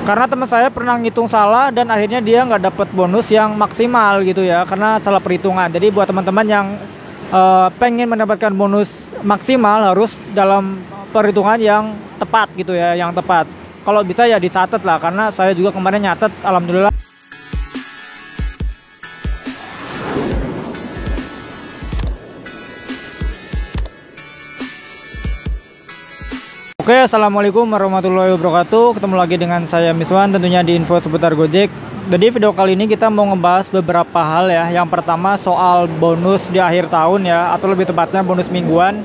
Karena teman saya pernah ngitung salah dan akhirnya dia nggak dapat bonus yang maksimal gitu ya, karena salah perhitungan. Jadi buat teman-teman yang pengen mendapatkan bonus maksimal harus dalam perhitungan yang tepat gitu ya, yang tepat. Kalau bisa ya dicatat lah, karena saya juga kemarin nyatet, alhamdulillah. Oke, assalamualaikum warahmatullahi wabarakatuh. Ketemu lagi dengan saya Miswan, tentunya di info seputar Gojek. Jadi video kali ini kita mau ngebahas beberapa hal ya. Yang pertama soal bonus di akhir tahun ya, atau lebih tepatnya bonus mingguan,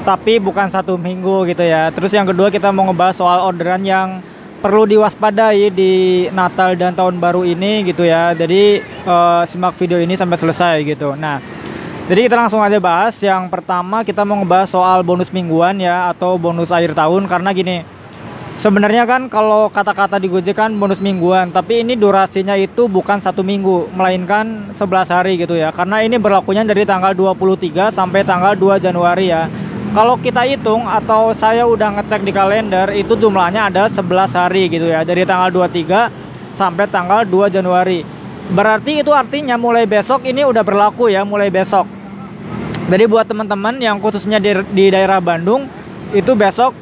tapi bukan satu minggu gitu ya. Terus yang kedua kita mau ngebahas soal orderan yang perlu diwaspadai di Natal dan Tahun Baru ini gitu ya. Jadi simak video ini sampai selesai gitu. Nah, jadi kita langsung aja bahas. Yang pertama kita mau ngebahas soal bonus mingguan ya, atau bonus akhir tahun. Karena gini, sebenarnya kan kalau kata-kata di Gojek kan bonus mingguan, tapi ini durasinya itu bukan satu minggu, melainkan 11 hari gitu ya. Karena ini berlakunya dari tanggal 23 sampai tanggal 2 Januari ya. Kalau kita hitung atau saya udah ngecek di kalender, itu jumlahnya ada 11 hari gitu ya, dari tanggal 23 sampai tanggal 2 Januari. Berarti itu artinya mulai besok ini udah berlaku ya, mulai besok. Jadi buat teman-teman yang khususnya di daerah Bandung, itu besok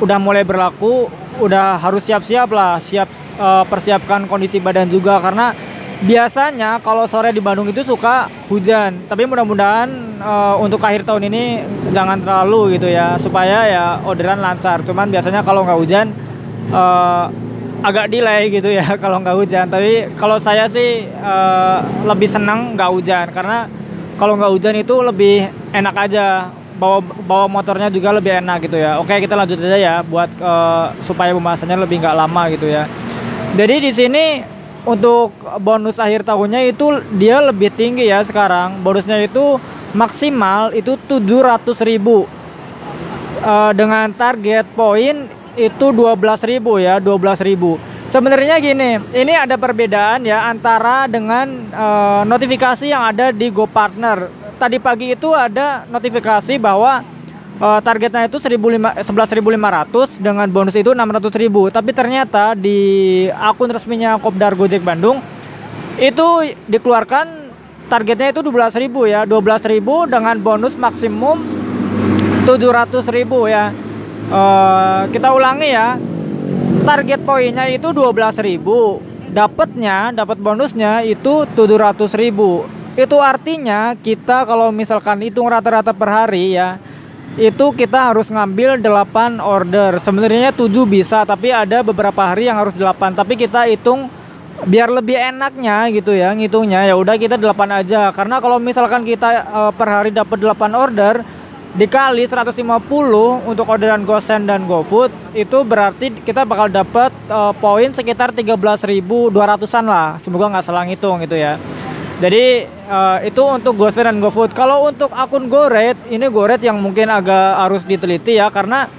udah mulai berlaku, udah harus siap-siap lah, persiapkan kondisi badan juga. Karena biasanya kalau sore di Bandung itu suka hujan, tapi mudah-mudahan untuk akhir tahun ini jangan terlalu gitu ya, supaya ya orderan lancar. Cuman biasanya kalau nggak hujan agak delay gitu ya kalau nggak hujan. Tapi kalau saya sih lebih senang nggak hujan, karena kalau nggak hujan itu lebih enak aja, bawa motornya juga lebih enak gitu ya. Oke, kita lanjut aja ya, buat supaya pembahasannya lebih nggak lama gitu ya. Jadi di sini untuk bonus akhir tahunnya itu dia lebih tinggi ya sekarang. Bonusnya itu maksimal itu 700.000 dengan target poin itu 12.000 ya, 12.000. Sebenarnya gini, ini ada perbedaan ya antara dengan notifikasi yang ada di GoPartner. Tadi pagi itu ada notifikasi bahwa targetnya itu 11.500 dengan bonus itu 600.000. Tapi ternyata di akun resminya Kopdar Gojek Bandung itu dikeluarkan targetnya itu 12.000 ya, 12.000 dengan bonus maksimum 700.000 ya. Kita ulangi ya, target poinnya itu 12.000, dapat bonusnya itu 700.000. Itu artinya kita kalau misalkan hitung rata-rata per hari ya, itu kita harus ngambil 8 order. Sebenarnya 7 bisa, tapi ada beberapa hari yang harus 8. Tapi kita hitung biar lebih enaknya gitu ya, ngitungnya ya udah kita 8 aja. Karena kalau misalkan kita per hari dapat 8 order dikali 150 untuk orderan GoSend dan GoFood, itu berarti kita bakal dapat poin sekitar 13.200-an lah. Semoga nggak salah ngitung gitu ya. Jadi itu untuk GoSend dan GoFood. Kalau untuk akun GoRate, ini GoRate yang mungkin agak harus diteliti ya, karena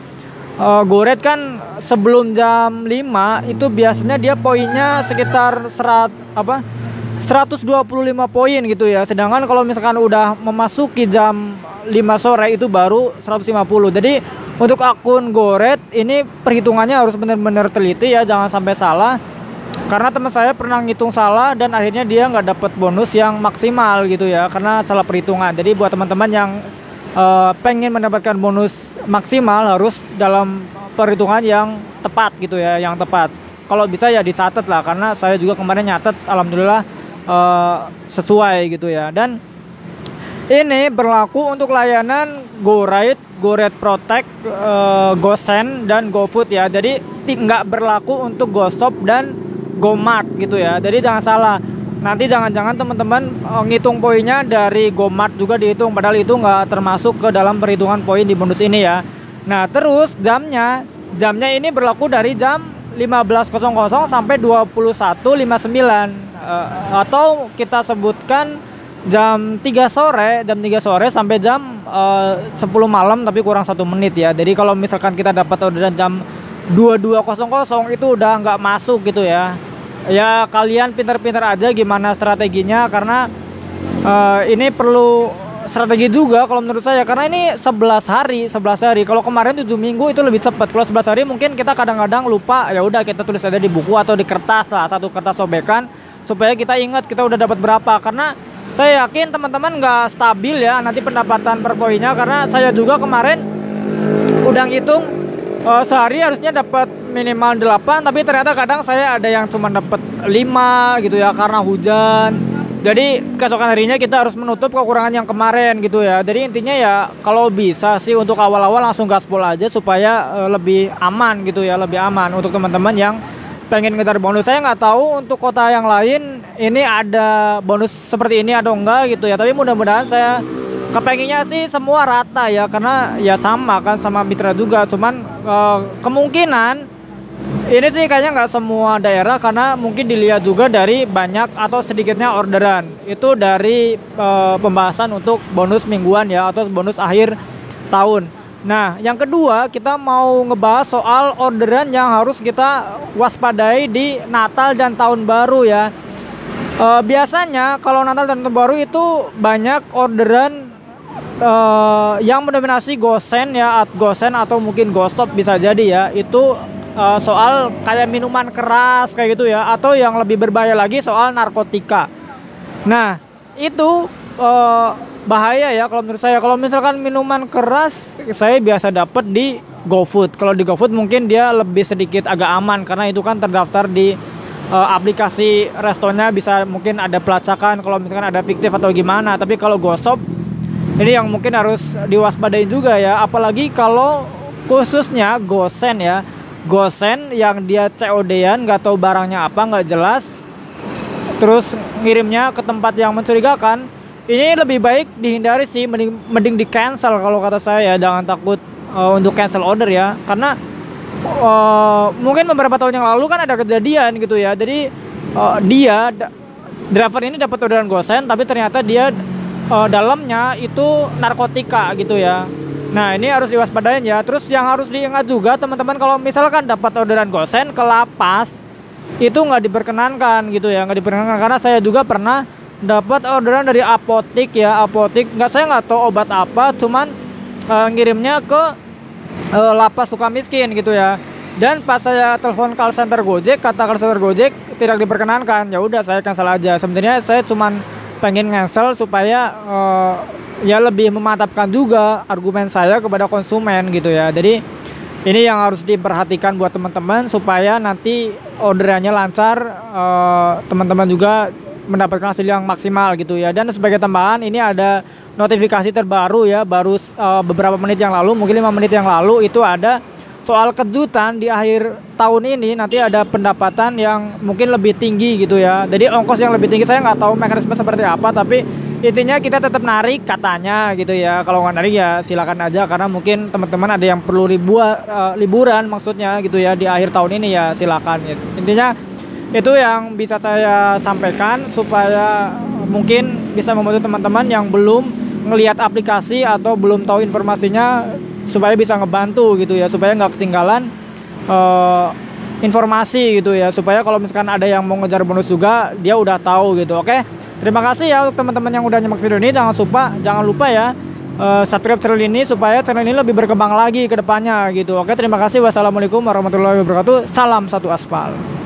GoRate kan sebelum jam 5 itu biasanya dia poinnya sekitar 125 poin gitu ya. Sedangkan kalau misalkan udah memasuki jam 5 sore itu baru 150. Jadi untuk akun GoRate ini perhitungannya harus benar-benar teliti ya, jangan sampai salah. Karena teman saya pernah ngitung salah dan akhirnya dia nggak dapat bonus yang maksimal gitu ya, karena salah perhitungan. Jadi buat teman-teman yang pengen mendapatkan bonus maksimal harus dalam perhitungan yang tepat gitu ya, yang tepat. Kalau bisa ya dicatat lah, karena saya juga kemarin nyatet, alhamdulillah sesuai gitu ya. Dan ini berlaku untuk layanan GoRide, GoRate Protect, GoSend dan GoFood ya. Jadi nggak berlaku untuk GoShop dan GoMart gitu ya. Jadi jangan salah, nanti jangan-jangan teman-teman ngitung poinnya dari GoMart juga dihitung, padahal itu nggak termasuk ke dalam perhitungan poin di bonus ini ya. Nah terus jamnya ini berlaku dari jam 15.00 sampai 21.59, atau kita sebutkan jam 3 sore sampai jam 10 malam, tapi kurang 1 menit ya. Jadi kalau misalkan kita dapat orderan jam 22.00 itu udah nggak masuk gitu ya. Ya kalian pinter-pinter aja gimana strateginya, karena ini perlu strategi juga kalau menurut saya, karena ini 11 hari. Kalau kemarin 7 minggu itu lebih cepat. Kalau 11 hari mungkin kita kadang-kadang lupa, ya udah kita tulis aja di buku atau di kertas lah, satu kertas sobekan supaya kita ingat kita udah dapat berapa. Karena saya yakin teman-teman nggak stabil ya nanti pendapatan per koinnya, karena saya juga kemarin udah ngitung sehari harusnya dapat minimal 8, tapi ternyata kadang saya ada yang cuma dapat 5 gitu ya karena hujan. Jadi keesokan harinya kita harus menutup kekurangan yang kemarin gitu ya. Jadi intinya ya kalau bisa sih untuk awal-awal langsung gaspol aja supaya lebih aman gitu ya, lebih aman untuk teman-teman yang pengen ngejar bonus. Saya nggak tahu untuk kota yang lain ini ada bonus seperti ini atau enggak gitu ya. Tapi mudah-mudahan saya kepenginnya sih semua rata ya, karena ya sama kan sama mitra juga. Cuman kemungkinan ini sih kayaknya nggak semua daerah, karena mungkin dilihat juga dari banyak atau sedikitnya orderan. Itu dari pembahasan untuk bonus mingguan ya, atau bonus akhir tahun. Nah, yang kedua kita mau ngebahas soal orderan yang harus kita waspadai di Natal dan Tahun Baru ya. Biasanya kalau Natal dan Tahun Baru itu banyak orderan yang mendominasi gosen ya, gosen atau mungkin gostop bisa jadi ya. Itu soal kayak minuman keras kayak gitu ya, atau yang lebih berbahaya lagi soal narkotika. Nah itu bahaya ya kalau menurut saya. Kalau misalkan minuman keras saya biasa dapat di GoFood. Kalau di GoFood mungkin dia lebih sedikit agak aman, karena itu kan terdaftar di aplikasi restonya, bisa mungkin ada pelacakan kalau misalkan ada fiktif atau gimana. Tapi kalau GoShop ini yang mungkin harus diwaspadai juga ya, apalagi kalau khususnya gosen ya. Gosen yang dia COD-an, nggak tahu barangnya apa, nggak jelas, terus ngirimnya ke tempat yang mencurigakan. Ini lebih baik dihindari sih, mending di cancel kalau kata saya. Jangan takut untuk cancel order ya, karena mungkin beberapa tahun yang lalu kan ada kejadian gitu ya. Jadi driver ini dapat orderan gosen, tapi ternyata dia dalamnya itu narkotika gitu ya. Nah ini harus diwaspadain ya. Terus yang harus diingat juga teman-teman, kalau misalkan dapat orderan gosen ke lapas itu nggak diperkenankan gitu ya, nggak diperkenankan. Karena saya juga pernah dapat orderan dari apotik ya, saya nggak tahu obat apa, cuman ngirimnya ke lapas Sukamiskin gitu ya. Dan pas saya telepon call center Gojek, kata call center Gojek tidak diperkenankan. Ya udah saya cancel aja. Sebenarnya saya cuman pengen cancel supaya ya lebih memantapkan juga argumen saya kepada konsumen gitu ya. Jadi ini yang harus diperhatikan buat teman-teman supaya nanti orderannya lancar, teman-teman juga mendapatkan hasil yang maksimal gitu ya. Dan sebagai tambahan ini ada notifikasi terbaru ya, baru beberapa menit yang lalu, mungkin 5 menit yang lalu, itu ada soal kejutan di akhir tahun ini. Nanti ada pendapatan yang mungkin lebih tinggi gitu ya. Jadi ongkos yang lebih tinggi, saya nggak tahu mekanisme seperti apa, tapi intinya kita tetap narik katanya gitu ya. Kalau nggak narik ya silakan aja, karena mungkin teman-teman ada yang perlu liburan maksudnya gitu ya di akhir tahun ini, ya silakan gitu. Intinya itu yang bisa saya sampaikan supaya mungkin bisa membantu teman-teman yang belum ngelihat aplikasi atau belum tahu informasinya, supaya bisa ngebantu gitu ya, supaya nggak ketinggalan informasi gitu ya, supaya kalau misalkan ada yang mau ngejar bonus juga dia udah tahu gitu. Oke, terima kasih ya untuk teman-teman yang udah nyimak video ini. Jangan lupa ya subscribe channel ini supaya channel ini lebih berkembang lagi ke depannya gitu. Oke, terima kasih. Wassalamualaikum warahmatullahi wabarakatuh. Salam satu aspal.